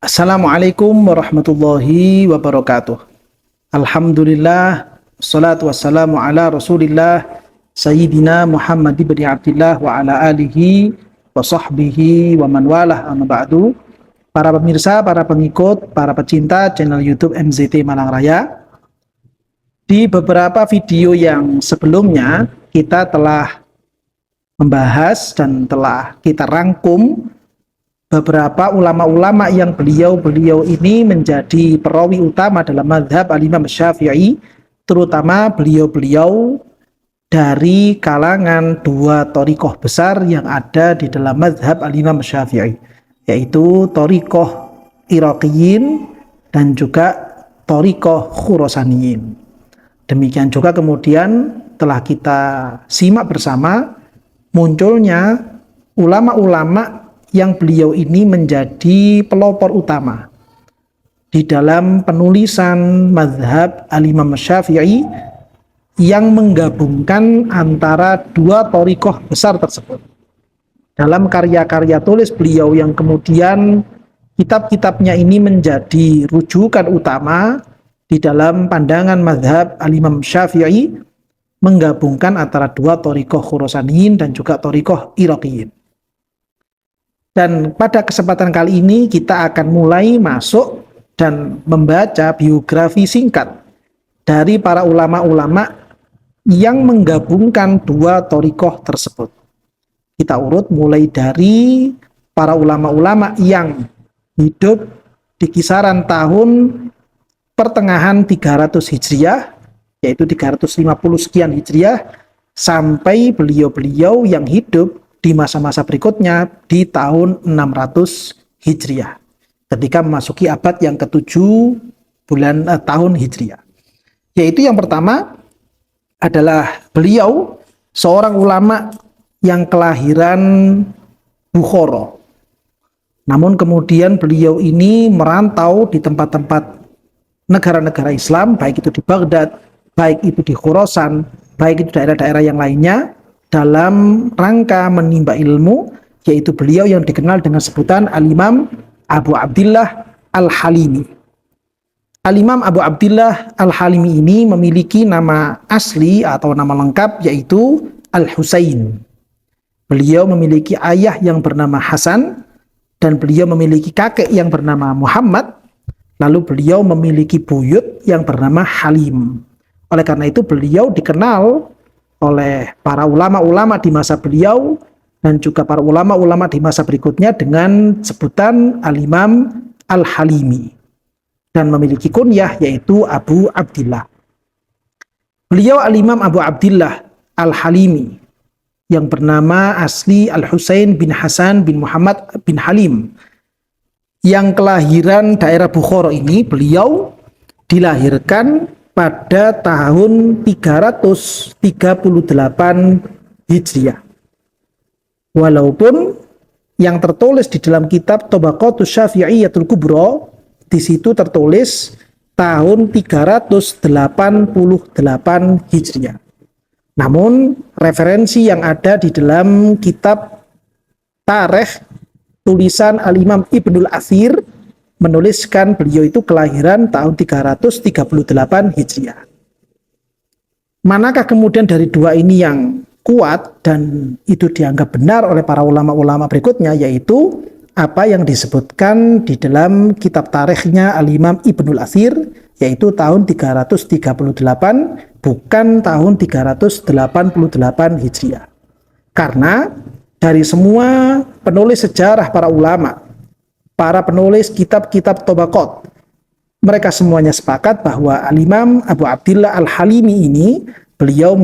Assalamualaikum warahmatullahi wabarakatuh. Alhamdulillah, salatu wassalamu ala rasulillah, Sayyidina Muhammad ibn Abdillah wa ala alihi wa sahbihi wa man walah, amma ba'du. Para pemirsa, para pengikut, para pecinta channel YouTube MZT Malang Raya, di beberapa video yang sebelumnya kita telah membahas dan telah kita rangkum beberapa ulama-ulama yang beliau ini menjadi perawi utama dalam mazhab al-Imam Syafi'i, terutama beliau dari kalangan dua thariqah besar yang ada di dalam mazhab al-Imam Syafi'i, yaitu thariqah Iraqiyin dan juga thariqah Khurasaniyin. Demikian juga kemudian telah kita simak bersama munculnya ulama-ulama yang beliau ini menjadi pelopor utama di dalam penulisan mazhab al-Imam Syafi'i yang menggabungkan antara dua thariqah besar tersebut. Dalam karya-karya tulis beliau yang kemudian kitab-kitabnya ini menjadi rujukan utama di dalam pandangan mazhab al-Imam Syafi'i, menggabungkan antara dua thariqah Khurasaniyin dan juga thariqah Iraqiyin. Dan pada kesempatan kali ini kita akan mulai masuk dan membaca biografi singkat dari para ulama-ulama yang menggabungkan dua thariqah tersebut. Kita urut mulai dari para ulama-ulama yang hidup di kisaran tahun pertengahan 300 Hijriah, yaitu 350 sekian Hijriah, sampai beliau-beliau yang hidup di masa-masa berikutnya di tahun 600 Hijriah, ketika memasuki abad yang ke-7 tahun Hijriah. Yaitu yang pertama adalah beliau seorang ulama yang kelahiran Bukhara. Namun kemudian beliau ini merantau di tempat-tempat negara-negara Islam, baik itu di Baghdad, baik itu di Khurasan, baik itu daerah-daerah yang lainnya, dalam rangka menimba ilmu, yaitu beliau yang dikenal dengan sebutan Al-Imam Abu Abdillah Al-Halimi. Al-Imam Abu Abdillah Al-Halimi ini memiliki nama asli atau nama lengkap yaitu Al-Husain. Beliau memiliki ayah yang bernama Hasan dan beliau memiliki kakek yang bernama Muhammad, lalu beliau memiliki buyut yang bernama Halim. Oleh karena itu beliau dikenal oleh para ulama-ulama di masa beliau dan juga para ulama-ulama di masa berikutnya dengan sebutan Al-Imam Al-Halimi, dan memiliki kunyah yaitu Abu Abdillah. Beliau Al-Imam Abu Abdillah Al-Halimi yang bernama asli Al-Husain bin Hasan bin Muhammad bin Halim, yang kelahiran daerah Bukhara ini, beliau dilahirkan pada tahun 338 Hijriah. Walaupun yang tertulis di dalam kitab Tabaqatus Syafi'iyatul Kubra, di situ tertulis tahun 388 Hijriah. Namun referensi yang ada di dalam kitab Tarikh tulisan Al-Imam Ibnul Athir menuliskan beliau itu kelahiran tahun 338 Hijriah. Manakah kemudian dari dua ini yang kuat dan itu dianggap benar oleh para ulama-ulama berikutnya, yaitu apa yang disebutkan di dalam kitab tarikhnya Al-Imam Ibnul Athir, yaitu tahun 338 bukan tahun 388 Hijriah. Karena dari semua penulis sejarah para ulama, para penulis kitab-kitab Tabaqat, mereka semuanya sepakat bahwa Al-Imam Abu Abdillah Al-Halimi ini beliau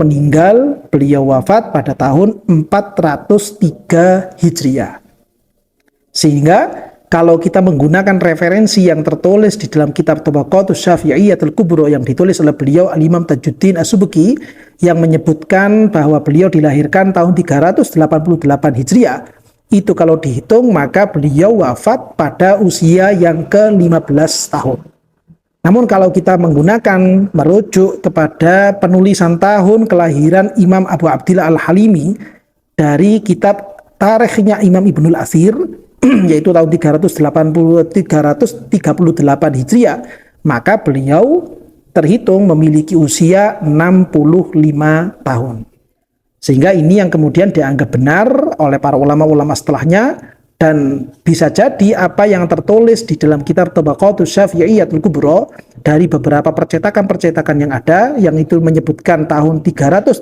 wafat pada tahun 403 Hijriah. Sehingga kalau kita menggunakan referensi yang tertulis di dalam kitab Tabaqatus Syafi'iyatul Kubra yang ditulis oleh beliau Al-Imam Tajuddin As-Subki, yang menyebutkan bahwa beliau dilahirkan tahun 388 Hijriah, itu kalau dihitung maka beliau wafat pada usia yang ke-15 tahun. Namun kalau kita menggunakan merujuk kepada penulisan tahun kelahiran Imam Abu Abdillah Al-Halimi dari kitab tarikhnya Imam Ibnul Athir, yaitu tahun 338 Hijriah, maka beliau terhitung memiliki usia 65 tahun. Sehingga ini yang kemudian dianggap benar oleh para ulama-ulama setelahnya, dan bisa jadi apa yang tertulis di dalam kitab Tabaqatus Syafi'iyatul Kubra dari beberapa percetakan-percetakan yang ada, yang itu menyebutkan tahun 388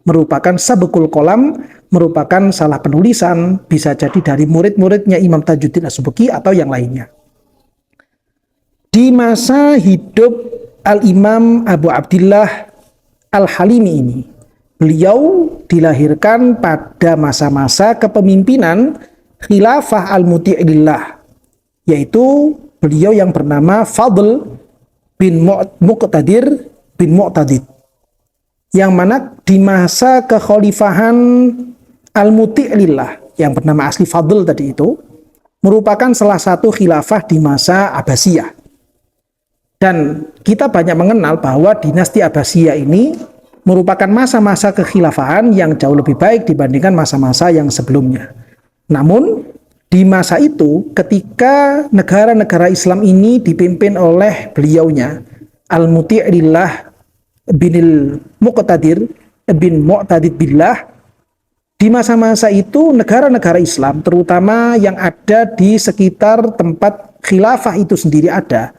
merupakan sabqul qalam, merupakan salah penulisan, bisa jadi dari murid-muridnya Imam Tajuddin As-Subki atau yang lainnya. Di masa hidup Al-Imam Abu Abdillah Al-Halimi ini, beliau dilahirkan pada masa-masa kepemimpinan Khilafah Al-Muti'illah, yaitu beliau yang bernama Fadl bin Muqtadir bin Mu'tadid, yang mana di masa kekhalifahan Al-Muti'illah yang bernama asli Fadl tadi itu merupakan salah satu khilafah di masa Abbasiyah. Dan kita banyak mengenal bahwa dinasti Abbasiyah ini merupakan masa-masa kekhilafahan yang jauh lebih baik dibandingkan masa-masa yang sebelumnya. Namun, di masa itu, ketika negara-negara Islam ini dipimpin oleh beliaunya, Al-Muti'illah bin Muqtadir bin Mu'tadid Billah, di masa-masa itu negara-negara Islam, terutama yang ada di sekitar tempat khilafah itu sendiri ada,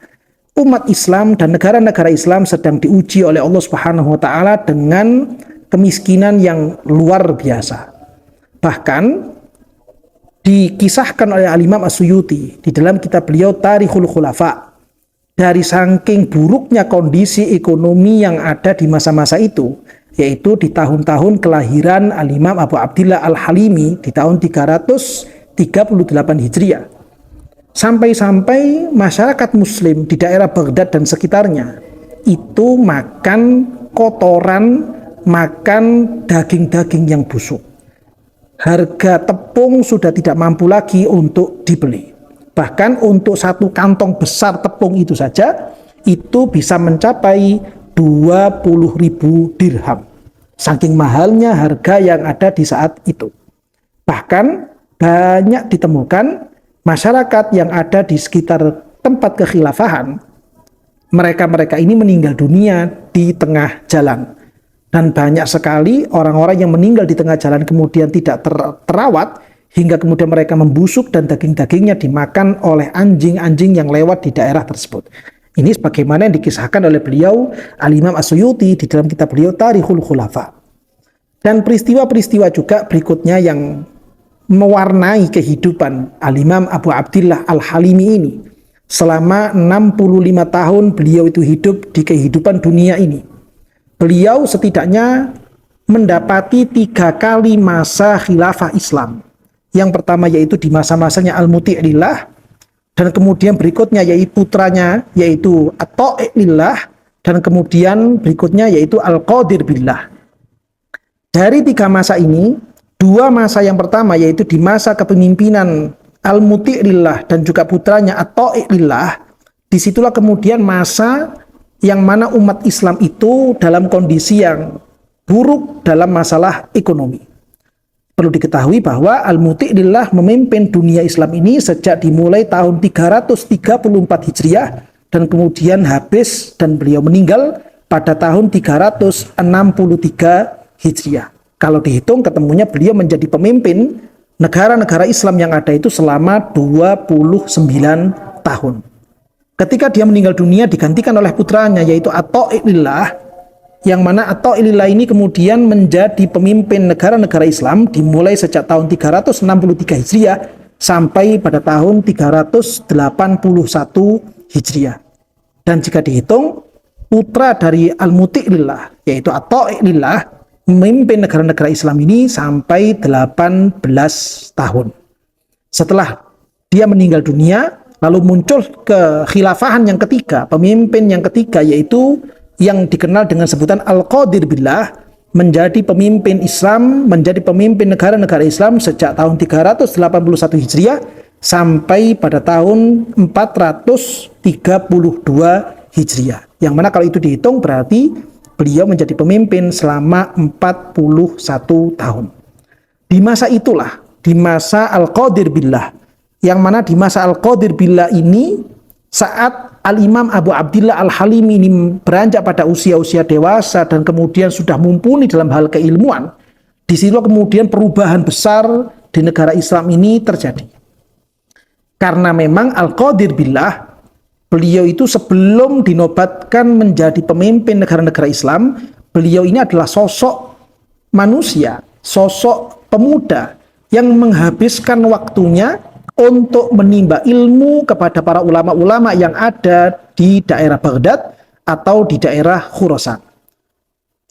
umat Islam dan negara-negara Islam sedang diuji oleh Allah Subhanahu wa taala dengan kemiskinan yang luar biasa. Bahkan dikisahkan oleh Al-Imam As-Suyuti di dalam kitab beliau Tarikhul Khulafa, dari saking buruknya kondisi ekonomi yang ada di masa-masa itu, yaitu di tahun-tahun kelahiran Al-Imam Abu Abdillah Al-Halimi di tahun 338 Hijriah. Sampai-sampai masyarakat muslim di daerah Baghdad dan sekitarnya itu makan kotoran, makan daging-daging yang busuk. Harga tepung sudah tidak mampu lagi untuk dibeli. Bahkan untuk satu kantong besar tepung itu saja itu bisa mencapai 20.000 dirham. Saking mahalnya harga yang ada di saat itu. Bahkan banyak ditemukan masyarakat yang ada di sekitar tempat kekhilafahan, mereka-mereka ini meninggal dunia di tengah jalan. Dan banyak sekali orang-orang yang meninggal di tengah jalan kemudian tidak terawat, hingga kemudian mereka membusuk dan daging-dagingnya dimakan oleh anjing-anjing yang lewat di daerah tersebut. Ini sebagaimana yang dikisahkan oleh beliau Al-Imam As-Suyuti di dalam kitab beliau Tarikhul Khulafa. Dan peristiwa-peristiwa juga berikutnya yang mewarnai kehidupan Al-Imam Abu Abdillah Al-Halimi ini. Selama 65 tahun beliau itu hidup di kehidupan dunia ini. Beliau setidaknya mendapati 3 kali masa khilafah Islam. Yang pertama yaitu di masa-masanya Al-Muti'illah, dan kemudian berikutnya yaitu putranya yaitu At-Ta'i'illah, dan kemudian berikutnya yaitu Al-Qadir Billah. Dari 3 masa ini, 2 masa yang pertama yaitu di masa kepemimpinan Al-Muti'illah dan juga putranya At-Ta'i'illah, disitulah kemudian masa yang mana umat Islam itu dalam kondisi yang buruk dalam masalah ekonomi. Perlu diketahui bahwa Al-Muti'illah memimpin dunia Islam ini sejak dimulai tahun 334 Hijriah dan kemudian habis dan beliau meninggal pada tahun 363 Hijriah. Kalau dihitung ketemunya beliau menjadi pemimpin negara-negara Islam yang ada itu selama 29 tahun. Ketika dia meninggal dunia digantikan oleh putranya yaitu At-Ta'i'illah, yang mana At-Ta'i'illah ini kemudian menjadi pemimpin negara-negara Islam dimulai sejak tahun 363 Hijriah sampai pada tahun 381 Hijriah. Dan jika dihitung, putra dari Al-Muti'illah yaitu At-Ta'i'illah memimpin negara-negara Islam ini sampai 18 tahun. Setelah dia meninggal dunia, lalu muncul kekhilafahan yang ketiga, pemimpin yang ketiga yaitu yang dikenal dengan sebutan Al-Qadir Billah, menjadi pemimpin Islam, menjadi pemimpin negara-negara Islam sejak tahun 381 Hijriah sampai pada tahun 432 Hijriah. Yang mana kalau itu dihitung berarti beliau menjadi pemimpin selama 41 tahun. Di masa itulah di masa Al-Qadir Billah. Yang mana di masa Al-Qadir Billah ini saat Al-Imam Abu Abdillah Al-Halimi ini beranjak pada usia-usia dewasa dan kemudian sudah mumpuni dalam hal keilmuan, di situ kemudian perubahan besar di negara Islam ini terjadi. Karena memang Al-Qadir Billah, beliau itu sebelum dinobatkan menjadi pemimpin negara-negara Islam, beliau ini adalah sosok manusia, sosok pemuda yang menghabiskan waktunya untuk menimba ilmu kepada para ulama-ulama yang ada di daerah Baghdad atau di daerah Khurasan.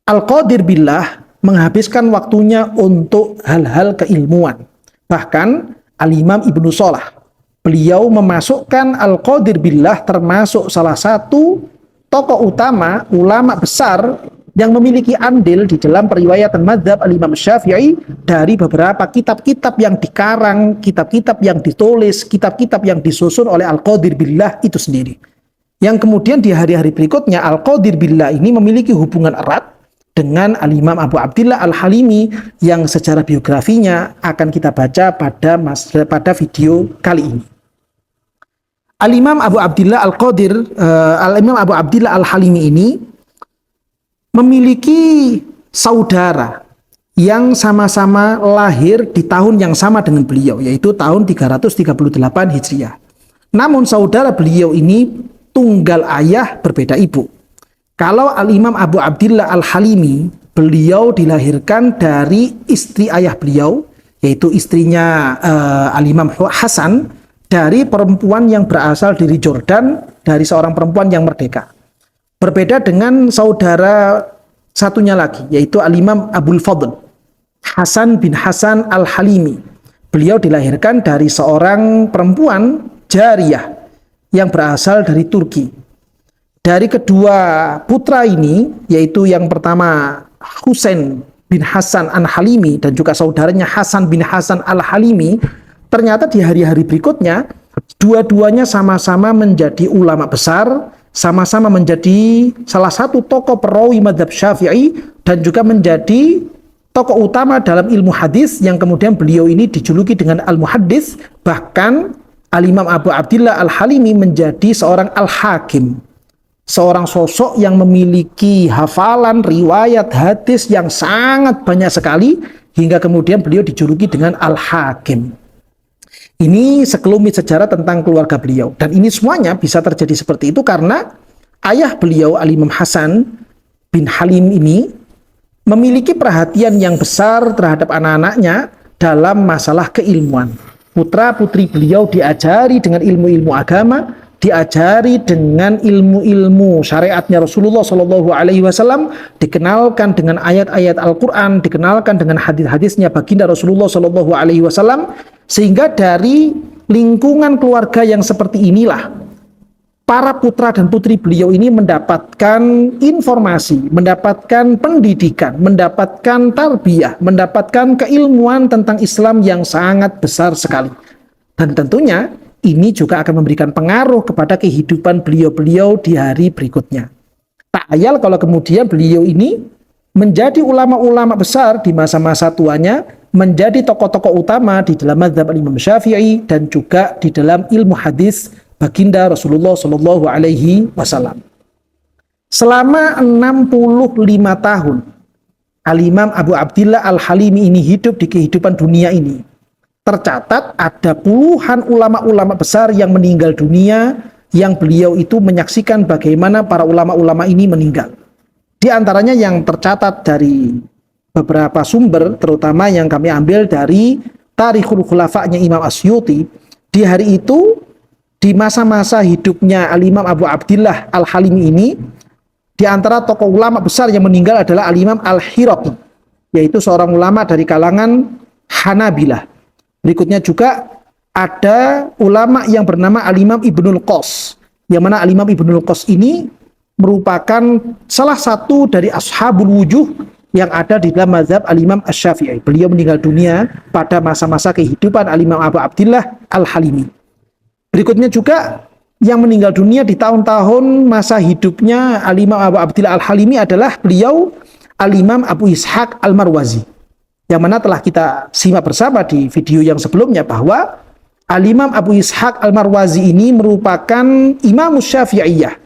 Al-Qadir Billah menghabiskan waktunya untuk hal-hal keilmuan. Bahkan Al-Imam Ibnu Salah, beliau memasukkan Al-Qadir Billah termasuk salah satu tokoh utama, ulama besar yang memiliki andil di dalam periwayatan mazhab Al-Imam Syafi'i dari beberapa kitab-kitab yang dikarang, kitab-kitab yang ditulis, kitab-kitab yang disusun oleh Al-Qadir Billah itu sendiri. Yang kemudian di hari-hari berikutnya Al-Qadir Billah ini memiliki hubungan erat dengan Al-Imam Abu Abdillah Al-Halimi yang secara biografinya akan kita baca pada video kali ini. Al-Imam Abu Abdillah Al-Imam Abu Abdillah Al-Halimi ini memiliki saudara yang sama-sama lahir di tahun yang sama dengan beliau, yaitu tahun 338 Hijriah. Namun saudara beliau ini tunggal ayah berbeda ibu. Kalau Al-Imam Abu Abdillah Al-Halimi, beliau dilahirkan dari istri ayah beliau, yaitu istrinya Al-Imam Hasan, dari perempuan yang berasal dari Jordan, dari seorang perempuan yang merdeka. Berbeda dengan saudara satunya lagi, yaitu Al-Imam Abul Fadl, Hasan bin Hasan Al-Halimi. Beliau dilahirkan dari seorang perempuan jariyah yang berasal dari Turki. Dari kedua putra ini, yaitu yang pertama Husain bin Hasan Al-Halimi dan juga saudaranya Hasan bin Hasan Al-Halimi, ternyata di hari-hari berikutnya dua-duanya sama-sama menjadi ulama besar, sama-sama menjadi salah satu tokoh perawi mazhab Syafi'i dan juga menjadi tokoh utama dalam ilmu hadis yang kemudian beliau ini dijuluki dengan Al-Muhaddis. Bahkan Al-Imam Abu Abdillah Al-Halimi menjadi seorang Al-Hakim, seorang sosok yang memiliki hafalan riwayat hadis yang sangat banyak sekali hingga kemudian beliau dijuluki dengan Al-Hakim. Ini sekelumit sejarah tentang keluarga beliau, dan ini semuanya bisa terjadi seperti itu karena ayah beliau Al-Imam Hasan bin Halim ini memiliki perhatian yang besar terhadap anak-anaknya dalam masalah keilmuan. Putra-putri beliau diajari dengan ilmu-ilmu agama, diajari dengan ilmu-ilmu syariatnya Rasulullah SAW, dikenalkan dengan ayat-ayat Al-Quran, dikenalkan dengan hadis-hadisnya baginda Rasulullah SAW, sehingga dari lingkungan keluarga yang seperti inilah para putra dan putri beliau ini mendapatkan informasi, mendapatkan pendidikan, mendapatkan tarbiyah, mendapatkan keilmuan tentang Islam yang sangat besar sekali. Dan tentunya ini juga akan memberikan pengaruh kepada kehidupan beliau-beliau di hari berikutnya. Tak ayal kalau kemudian beliau ini menjadi ulama-ulama besar di masa-masa tuanya, menjadi tokoh-tokoh utama di dalam mazhab Imam Syafi'i dan juga di dalam ilmu hadis baginda Rasulullah SAW. Selama 65 tahun Al-Imam Abu Abdillah Al-Halimi ini hidup di kehidupan dunia ini, tercatat ada puluhan ulama-ulama besar yang meninggal dunia, yang beliau itu menyaksikan bagaimana para ulama-ulama ini meninggal. Di antaranya yang tercatat dari beberapa sumber, terutama yang kami ambil dari Tarikhul Khulafa'nya Imam Asyuti, di hari itu, di masa-masa hidupnya Al-Imam Abu Abdillah Al-Halimi ini, di antara tokoh ulama besar yang meninggal adalah Al-Imam Al-Hiraqi, yaitu seorang ulama dari kalangan Hanabilah. Berikutnya juga ada ulama yang bernama Al-Imam Ibnul Qos, yang mana Al-Imam Ibnul Qos ini merupakan salah satu dari ashabul wujuh yang ada di dalam mazhab Al-Imam Asy-Syafi'i. Beliau meninggal dunia pada masa-masa kehidupan Al-Imam Abu Abdillah Al-Halimi. Berikutnya juga yang meninggal dunia di tahun-tahun masa hidupnya Al-Imam Abu Abdillah Al-Halimi adalah beliau Al-Imam Abu Ishaq Al-Marwazi. yang mana telah kita simak bersama di video yang sebelumnya bahwa Al-Imam Abu Ishaq Al-Marwazi ini merupakan Imam Syafi'iyah.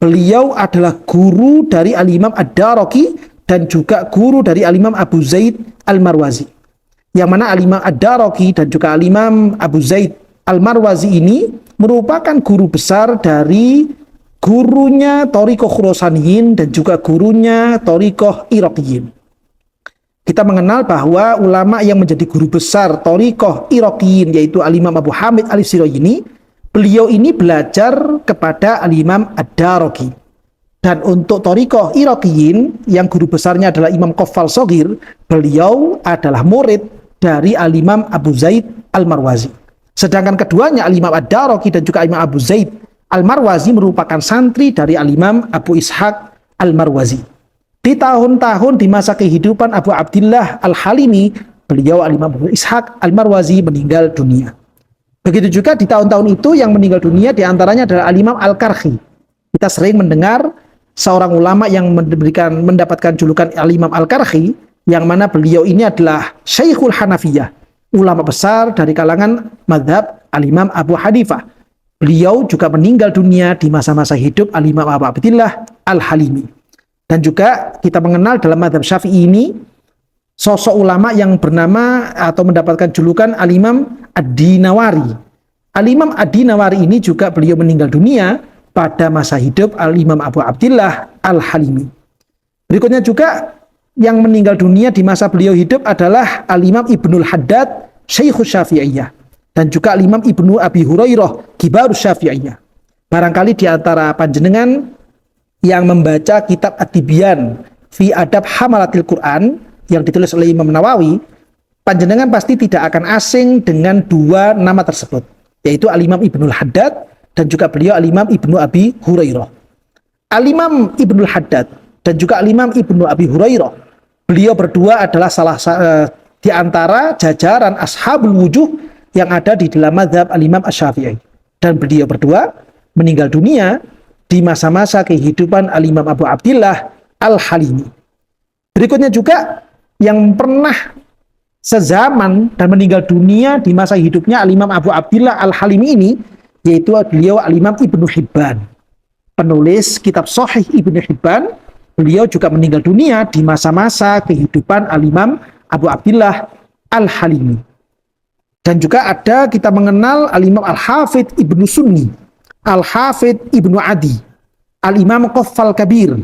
Beliau adalah guru dari Al-Imam Ad-Daraqi dan juga guru dari Al-Imam Abu Zaid Al-Marwazi. Yang mana Al-Imam Ad-Daraqi dan juga Al-Imam Abu Zaid Al-Marwazi ini merupakan guru besar dari gurunya Thariqah Khurasaniyin dan juga gurunya Thariqah Iraqiyin. Kita mengenal bahwa ulama yang menjadi guru besar Thariqah Iraqiyin yaitu Al-Imam Abu Hamid Al-Sirayini, beliau ini belajar kepada Al-Imam Ad-Daraqi. Dan untuk Thariqah Iraqiyin yang guru besarnya adalah Imam Qaffal Shaghir, beliau adalah murid dari Al-Imam Abu Zaid Al-Marwazi. Sedangkan keduanya Al-Imam Ad-Daraqi dan juga Imam Abu Zaid Al-Marwazi merupakan santri dari Al-Imam Abu Ishaq Al-Marwazi. Di tahun-tahun di masa kehidupan Abu Abdillah Al-Halimi, beliau Al-Imam Abu Ishaq Al-Marwazi meninggal dunia. Begitu juga di tahun-tahun itu yang meninggal dunia diantaranya adalah Al-Imam Al-Karhi. Kita sering mendengar seorang ulama yang mendapatkan julukan Al-Imam Al-Karhi, yang mana beliau ini adalah Syekhul Hanafiyah, ulama besar dari kalangan madhab Al-Imam Abu Hanifah. Beliau juga meninggal dunia di masa-masa hidup Al-Imam Abu Abdillah Al-Halimi. Dan juga kita mengenal dalam madhab Syafi'i ini sosok ulama yang bernama atau mendapatkan julukan Al-Imam Ad-Dinawari. Al-Imam Ad-Dinawari ini juga beliau meninggal dunia pada masa hidup Al-Imam Abu Abdillah Al-Halimi. Berikutnya juga yang meninggal dunia di masa beliau hidup adalah Al-Imam Ibnul Haddad Syekhus Syafi'iyah dan juga Al-Imam Ibnu Abi Hurairah Kibarus Syafi'iyah. Barangkali di antara panjenengan yang membaca kitab At-Tibyan fi Adab Hamalatil Quran yang ditulis oleh Imam Nawawi, panjenengan pasti tidak akan asing dengan dua nama tersebut, yaitu Al-Imam Ibnul Haddad dan juga beliau Al-Imam Ibnu Abi Hurairah. Al-Imam Ibnul Haddad dan juga Al-Imam Ibnu Abi Hurairah, beliau berdua adalah di antara jajaran ashabul wujuh yang ada di dalam mazhab Al-Imam Asy-Syafi'i, dan beliau berdua meninggal dunia di masa-masa kehidupan Al-Imam Abu Abdillah Al-Halimi. Berikutnya juga yang pernah sezaman dan meninggal dunia di masa hidupnya Al-Imam Abu Abdillah Al-Halimi ini, yaitu beliau Al-Imam Ibnu Hibban, penulis kitab Sahih Ibnu Hibban. Beliau juga meninggal dunia di masa-masa kehidupan Al-Imam Abu Abdillah Al-Halimi. Dan juga ada kita mengenal Al-Imam Al-Hafidh Ibnu Sunni, Al-Hafidh Ibnu Adi, Al-Imam Qaffal Kabir,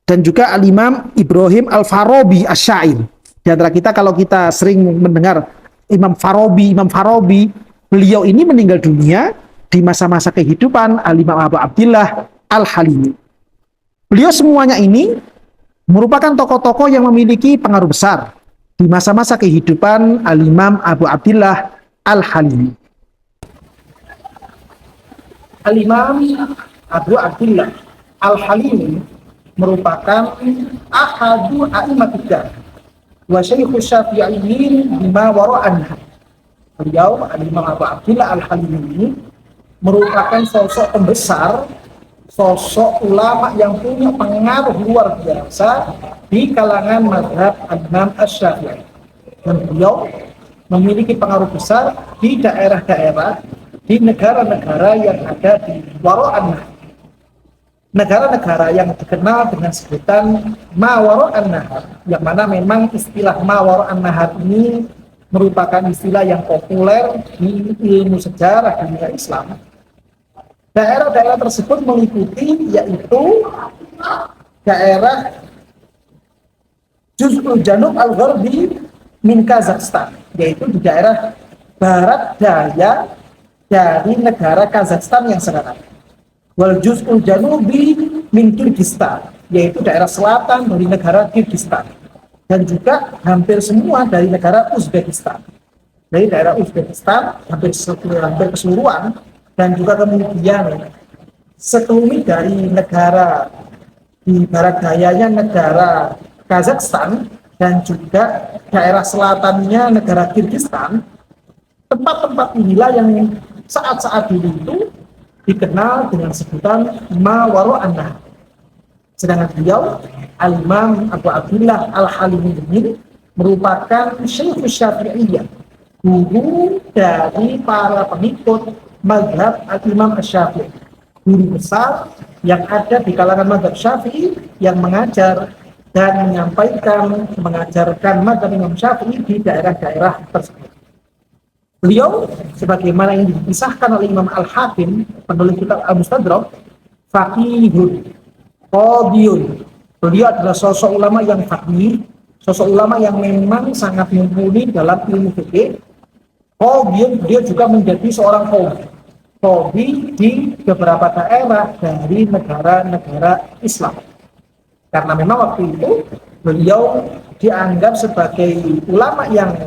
dan juga Al-Imam Ibrahim Al-Farabi Asy-Syair. Di antara kita kalau kita sering mendengar Imam Farabi, beliau ini meninggal dunia di masa-masa kehidupan Al-Imam Abu Abdillah Al-Halimi. Beliau semuanya ini merupakan tokoh-tokoh yang memiliki pengaruh besar di masa-masa kehidupan Al-Imam Abu Abdillah Al-Halimi. Al-Imam Abu Abdillah Al-Halimi merupakan ahadu a'immatid wa syaikhus syafi'iyyin bima wara'anha. Beliau Al-Imam Abu Abdillah Al-Halimi ini merupakan sosok pembesar, sosok ulama yang punya pengaruh luar biasa di kalangan mazhab Al-Imam Asy-Syafi'i. Dan beliau memiliki pengaruh besar di daerah-daerah, di negara-negara yang ada di Wara'an, negara-negara yang dikenal dengan sebutan Ma Wara'an Nahar, yang mana memang istilah Ma Wara'an Nahar ini merupakan istilah yang populer di ilmu sejarah dunia Islam. Daerah-daerah tersebut meliputi yaitu daerah Juz'ul Janub Al-Gharbi min Kazakhstan, yaitu di daerah barat daya dari negara Kazakhstan yang sekarang. Wal Juz'ul Janubi min Kyrgyzstan, yaitu daerah selatan dari negara Kyrgyzstan, dan juga hampir semua dari negara Uzbekistan. Dari daerah Uzbekistan hampir keseluruhan, dan juga kemudian sekelumit dari negara di barat dayanya negara Kazakhstan dan juga daerah selatannya negara Kyrgyzstan. Tempat-tempat inilah yang saat-saat dulu itu dikenal dengan sebutan Ma Wara'an Nahar. Sedangkan beliau Al-Imam Abu Abdillah Al-Halimi ini merupakan Syekh Syafi'iyah, guru dari para pengikut mazhab Imam Asy-Syafi'i, guru besar yang ada di kalangan mazhab Syafi'i yang mengajar dan mengajarkan mazhab Imam Syafi'i di daerah-daerah tersebut. Beliau, sebagaimana yang dipisahkan oleh Imam Al-Hakim, penulis kitab Al-Mustadrak, faqihun, qadiyun. Beliau adalah sosok ulama yang faqih, sosok ulama yang memang sangat mumpuni dalam ilmu fikih. Qadiyun, beliau juga menjadi seorang qadhi di beberapa daerah dari negara-negara Islam. Karena memang waktu itu beliau dianggap sebagai ulama yang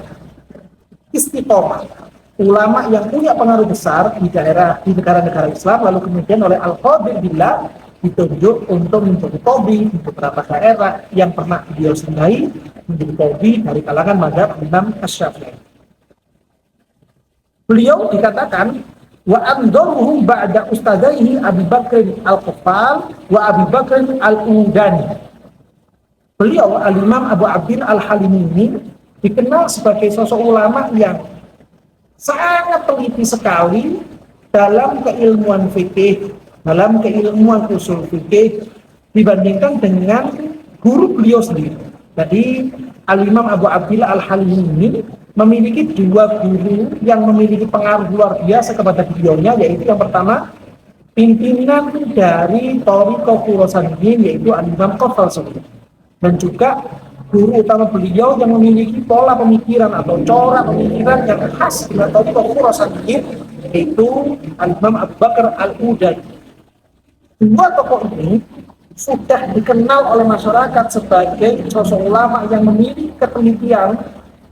istiqomah, ulama yang punya pengaruh besar di negara-negara Islam, lalu kemudian oleh Al-Qadir Billah ditunjuk untuk menjadi qadhi di beberapa daerah yang pernah beliau singgahi, menjadi qadhi dari kalangan mazhab Imam Asy-Syafi'i. Beliau dikatakan wa andaruhum ba'da ustadzaihi Abi Bakr Al-Qaffal wa Abi Bakr Al-Udani. Beliau Al-Imam Abu Abdin Al-Halimi ini dikenal sebagai sosok ulama yang sangat teliti sekali dalam keilmuan fikih, dalam keilmuan usul fikih dibandingkan dengan guru beliau sendiri. Jadi Al-Imam Abu Abdillah Al-Halimi ini memiliki dua guru yang memiliki pengaruh luar biasa kepada beliaunya, yaitu yang pertama pimpinan dari Thariqah Khurasaniyin, yaitu Al-Imam Qaffal, dan juga guru utama beliau yang memiliki pola pemikiran atau corak pemikiran yang khas dengan Thariqah Khurasaniyin, yaitu Al-Imam Abu Bakar Al-Udani. Dua tokoh ini sudah dikenal oleh masyarakat sebagai sosok ulama yang memiliki ketelitian,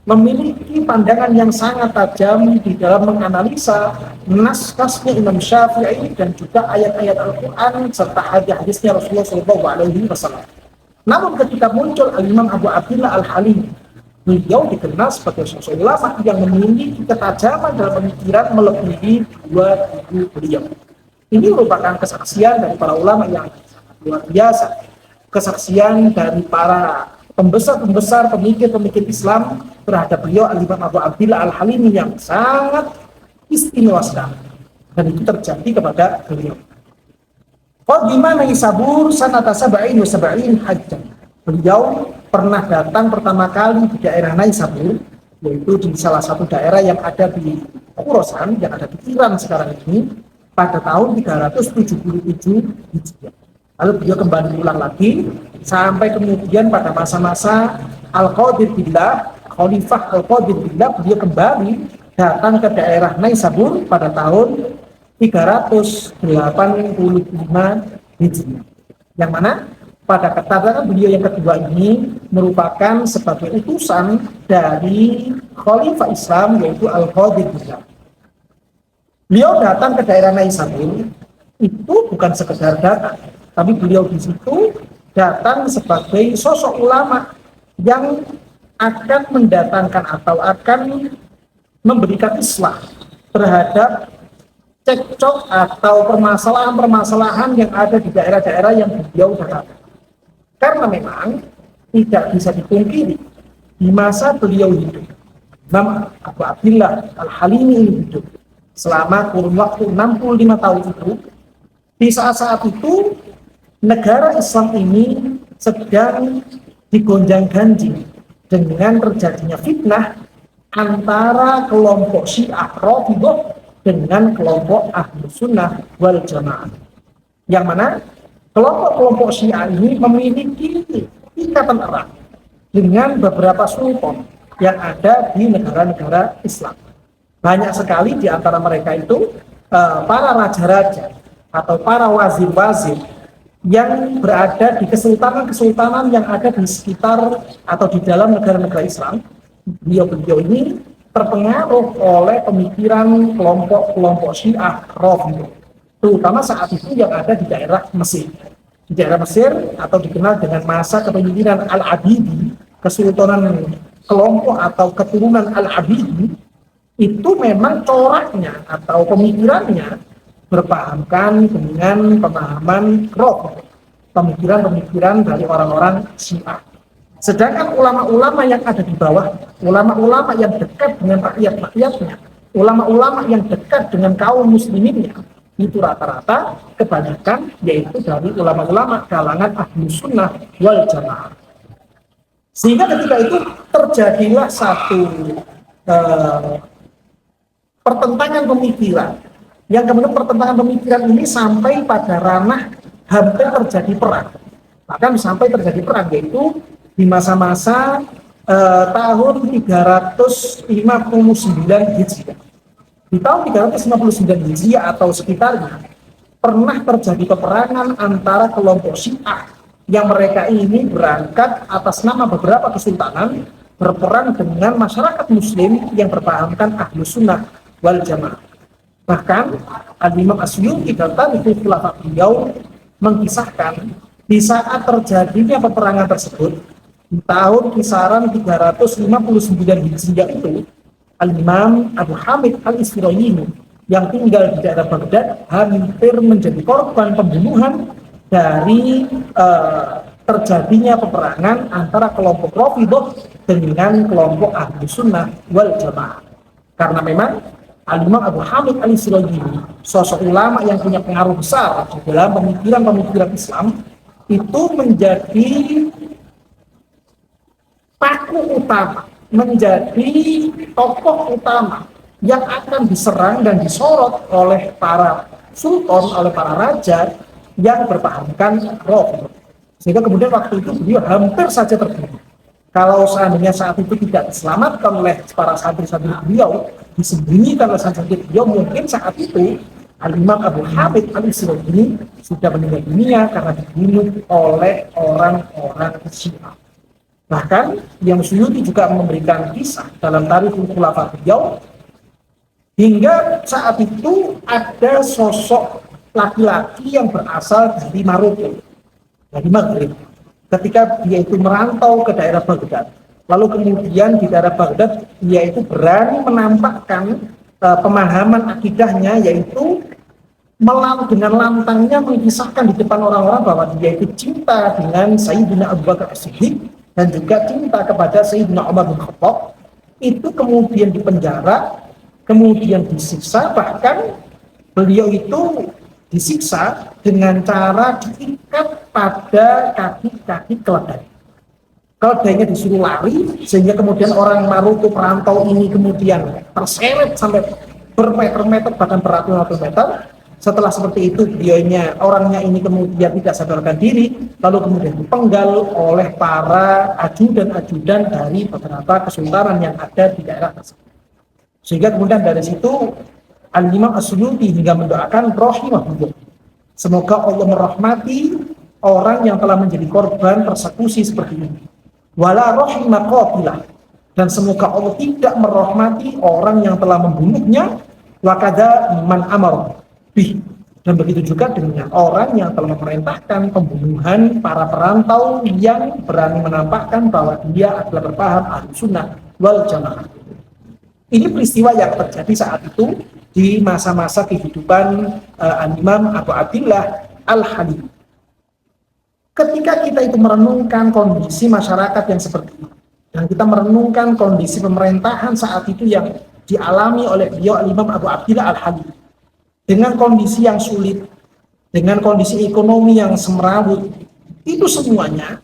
memiliki pandangan yang sangat tajam di dalam menganalisa nas-nasnya Imam Syafi'i dan juga ayat-ayat Al-Quran serta hadis-hadisnya Rasulullah SAW. Namun ketika muncul Al-Imam Abu Abdillah Al-Halimi, beliau dikenal sebagai sosok ulama yang memiliki ketajaman dalam pemikiran melebihi dua guru beliau. Ini merupakan kesaksian dari para ulama yang luar biasa, kesaksian dari para pembesar-pembesar pemikir-pemikir Islam terhadap beliau Al-Imam Abu Abdillah Al-Halimi yang sangat istimewa sekali, dan itu terjadi kepada beliau. Qadima Naisabur sanata sab'in wa sab'in hajjan. Beliau pernah datang pertama kali di daerah Naisabur, yaitu di salah satu daerah yang ada di Khurasan, yang ada di Iran sekarang ini, pada tahun 377 Hijriah. Lalu beliau kembali ulang lagi sampai kemudian pada masa-masa Al-Qadir Billah, Khalifah Al-Qadir Billah, beliau kembali datang ke daerah Naisabur pada tahun 385 Hijriah. Yang mana pada kedatangan beliau yang kedua ini merupakan sebagai utusan dari Khalifah Islam, yaitu Al-Qadir Billah. Beliau datang ke daerah Naisabur itu bukan sekedar datang, tapi beliau di situ datang sebagai sosok ulama yang akan mendatangkan atau akan memberikan islah terhadap cekcok atau permasalahan-permasalahan yang ada di daerah-daerah yang beliau datang. Karena memang tidak bisa dipungkiri di masa beliau hidup, Imam Abu Abdillah Al-Halimi ini hidup selama kurun waktu 65 tahun itu. Di saat-saat itu negara Islam ini sedang digonjang-ganjing dengan terjadinya fitnah antara kelompok Syiah Rafidhah dengan kelompok Ahlus Sunnah wal Jamaah. Yang mana kelompok-kelompok Syiah ini memiliki ikatan erat dengan beberapa sultan yang ada di negara-negara Islam. Banyak sekali di antara mereka itu para raja-raja atau para wazir-wazir yang berada di kesultanan-kesultanan yang ada di sekitar atau di dalam negara-negara Islam. Beliau ini terpengaruh oleh pemikiran kelompok-kelompok Syiah Rafidhah, terutama saat itu yang ada di daerah Mesir. Di daerah Mesir atau dikenal dengan masa kepemimpinan Al-Abidi, kesultanan kelompok atau keturunan Al-Abidi, itu memang coraknya atau pemikirannya berpahamkan dengan pemahaman Rafidhah, pemikiran-pemikiran dari orang-orang Syiah. Sedangkan ulama-ulama yang ada di bawah, ulama-ulama yang dekat dengan rakyat-rakyatnya, ulama-ulama yang dekat dengan kaum musliminnya, itu rata-rata kebanyakan yaitu dari ulama-ulama kalangan ahlu sunnah wal jamaah. Sehingga ketika itu terjadilah satu pertentangan pemikiran, yang kemudian pertentangan pemikiran ini sampai pada ranah hampir terjadi perang. Bahkan sampai terjadi perang, yaitu di masa-masa tahun 359 Hijriah. Di tahun 359 Hijriah atau sekitarnya, pernah terjadi peperangan antara kelompok Syiah yang mereka ini berangkat atas nama beberapa kesultanan berperang dengan masyarakat muslim yang berpahamkan ahlu sunnah wal jamaah. Bahkan Al-Imam Asy'uti dalam Tarikh Khilafah beliau mengisahkan di saat terjadinya peperangan tersebut di tahun kisaran 359 Hijriah itu, Al-Imam Abu Hamid Al-Isfirayini yang tinggal di daerah Baghdad hampir menjadi korban pembunuhan dari terjadinya peperangan antara kelompok Rafidhah dengan kelompok Ahlu Sunnah wal Jamaah. Karena memang Al-Imam Abu Hamid Al-Isfirayini, sosok ulama yang punya pengaruh besar di dalam pemikiran-pemikiran Islam, itu menjadi paku utama, menjadi tokoh utama yang akan diserang dan disorot oleh para sultan, oleh para raja yang berpahamkan Rafidhah. Sehingga kemudian waktu itu beliau hampir saja terbunuh. Kalau seandainya saat itu tidak diselamatkan oleh para santri-santri beliau, disembunyikan oleh santri beliau, mungkin saat itu Al-Imam Abu Hamid Al-Isfirayini sudah meninggal dunia karena dibunuh oleh orang-orang Syiah. Bahkan yang Suyuti juga memberikan kisah dalam Tarikh Khilafah beliau, hingga saat itu ada sosok laki-laki yang berasal dari Maroko, dari Maghrib. Ketika dia itu merantau ke daerah Baghdad, lalu kemudian di daerah Baghdad dia itu berani menampakkan pemahaman akidahnya, yaitu dengan lantangnya mengisahkan di depan orang-orang bahwa dia itu cinta dengan Sayyidina Abu Bakar As-Siddiq dan juga cinta kepada Sayyidina Umar bin Khattab. Itu kemudian dipenjara, kemudian disiksa, bahkan beliau itu disiksa dengan cara diikat pada kaki-kaki keledai. Keledainya disuruh lari, sehingga kemudian orang Maroko perantau ini kemudian terseret sampai bermeter-meter, bahkan beratus-ratus meter. Setelah seperti itu, orangnya ini kemudian tidak sadarkan diri, lalu kemudian dipenggal oleh para ajudan-ajudan dari beberapa kesultanan yang ada di daerah tersebut. Sehingga kemudian dari situ Al-Imam As-Suyuti hingga mendoakan rahimahullah, semoga Allah merahmati orang yang telah menjadi korban persekusi seperti ini. Wala rahimah qatilah, dan semoga Allah tidak merahmati orang yang telah membunuhnya. Wa kadza man amara bih, dan begitu juga dengan orang yang telah memerintahkan pembunuhan para perantau yang berani menampakkan bahwa dia adalah berpaham ahlu sunnah wal jamaah. Ini peristiwa yang terjadi saat itu di masa-masa kehidupan Al-Imam Abu Abdillah Al-Halabi. Ketika kita itu merenungkan kondisi masyarakat yang seperti ini, dan kita merenungkan kondisi pemerintahan saat itu yang dialami oleh beliau Al-Imam Abu Abdillah Al-Halabi, dengan kondisi yang sulit, dengan kondisi ekonomi yang semrawut, itu semuanya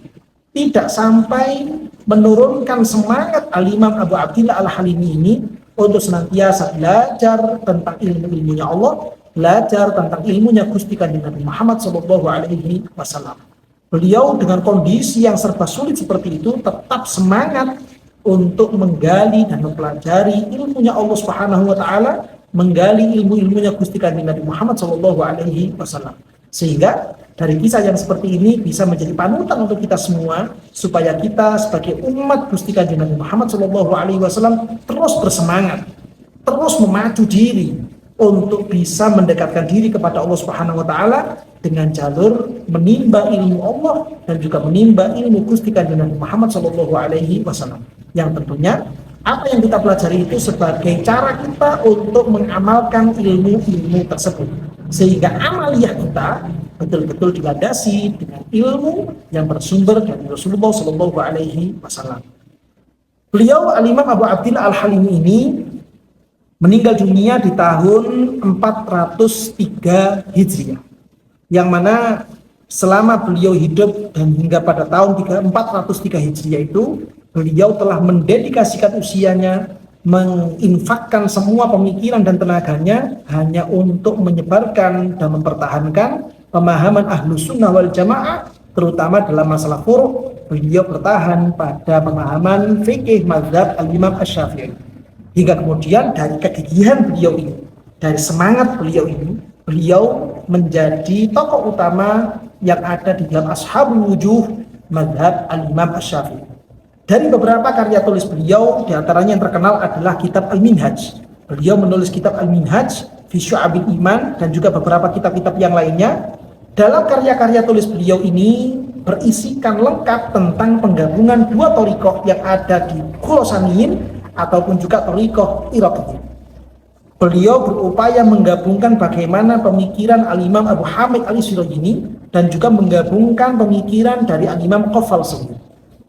tidak sampai menurunkan semangat Al-Imam Abu Abdillah Al-Halabi ini untuk senantiasa belajar tentang ilmu-ilmunya Allah, belajar tentang ilmunya Gusti Kanjeng Nabi Muhammad SAW. Beliau dengan kondisi yang serba sulit seperti itu tetap semangat untuk menggali dan mempelajari ilmunya Allah Subhanahu wa taala, menggali ilmu-ilmunya Gusti Kanjeng Nabi Muhammad SAW. Sehingga dari kisah yang seperti ini bisa menjadi panutan untuk kita semua, supaya kita sebagai umat Gusti Kanjeng Nabi Muhammad SAW terus bersemangat, terus memacu diri untuk bisa mendekatkan diri kepada Allah Subhanahu wa taala dengan jalur menimba ilmu Allah dan juga menimba ilmu Gusti Kanjeng Nabi Muhammad SAW. Yang tentunya apa yang kita pelajari itu sebagai cara kita untuk mengamalkan ilmu-ilmu tersebut, sehingga amaliyah kita betul-betul dilandasi dengan ilmu yang bersumber dari Rasulullah Shallallahu Alaihi Wasallam. Beliau Al-Imam Abu Abdillah Al-Halimi ini meninggal dunia di tahun 403 Hijriah, yang mana selama beliau hidup dan hingga pada tahun 403 Hijriah itu beliau telah mendedikasikan usianya, menginfakkan semua pemikiran dan tenaganya hanya untuk menyebarkan dan mempertahankan pemahaman Ahlus Sunnah wal Jamaah, terutama dalam masalah furu'. Beliau bertahan pada pemahaman fikih mazhab Al-Imam Asy-Syafi'i. Hingga kemudian dari kegigihan beliau ini, dari semangat beliau ini, beliau menjadi tokoh utama yang ada di dalam Ashabul Wujuh mazhab Al-Imam Asy-Syafi'i. Dari beberapa karya tulis beliau, diantaranya yang terkenal adalah kitab Al-Minhaj. Beliau menulis kitab Al-Minhaj fi Syu'abil Iman dan juga beberapa kitab-kitab yang lainnya. Dalam karya-karya tulis beliau ini berisikan lengkap tentang penggabungan dua thariqah yang ada di Khurasaniyin ataupun juga thariqah Iraqiyin. Beliau berupaya menggabungkan bagaimana pemikiran Al-Imam Abu Hamid Al-Isfirayini dan juga menggabungkan pemikiran dari Al-Imam Qafalsani,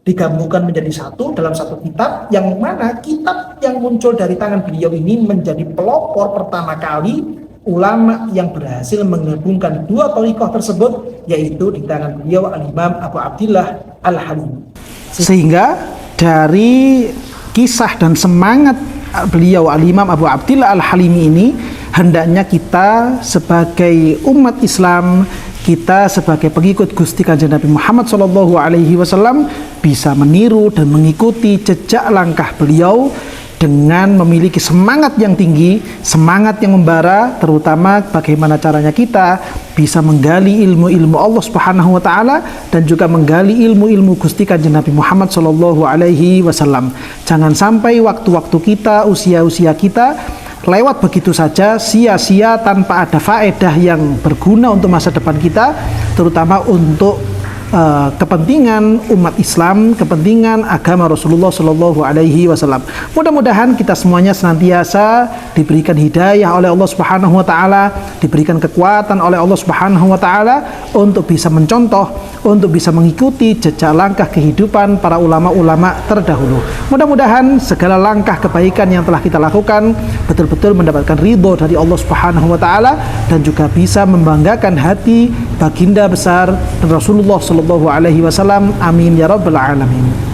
digabungkan menjadi satu dalam satu kitab, yang mana kitab yang muncul dari tangan beliau ini menjadi pelopor pertama kali ulama yang berhasil menggabungkan dua thariqah tersebut, yaitu di tangan beliau Al-Imam Abu Abdillah Al-Halimi. Sehingga dari kisah dan semangat beliau Al-Imam Abu Abdillah Al-Halimi ini, hendaknya kita sebagai umat Islam, kita sebagai pengikut Gusti Kanjeng Nabi Muhammad SAW bisa meniru dan mengikuti jejak langkah beliau dengan memiliki semangat yang tinggi, semangat yang membara, terutama bagaimana caranya kita bisa menggali ilmu-ilmu Allah Subhanahu wa taala dan juga menggali ilmu-ilmu Gusti Kanjeng Nabi Muhammad sallallahu alaihi wasallam. Jangan sampai waktu-waktu kita, usia-usia kita lewat begitu saja, sia-sia tanpa ada faedah yang berguna untuk masa depan kita, terutama untuk kepentingan umat Islam, kepentingan agama Rasulullah Shallallahu Alaihi Wasallam. Mudah-mudahan kita semuanya senantiasa diberikan hidayah oleh Allah Subhanahu Wa Taala, diberikan kekuatan oleh Allah Subhanahu Wa Taala untuk bisa mencontoh, untuk bisa mengikuti jejak langkah kehidupan para ulama-ulama terdahulu. Mudah-mudahan segala langkah kebaikan yang telah kita lakukan betul-betul mendapatkan ridho dari Allah Subhanahu Wa Taala dan juga bisa membanggakan hati baginda besar Rasulullah Sallallahu Alaihi Wasallam. Amin ya rabbal alamin.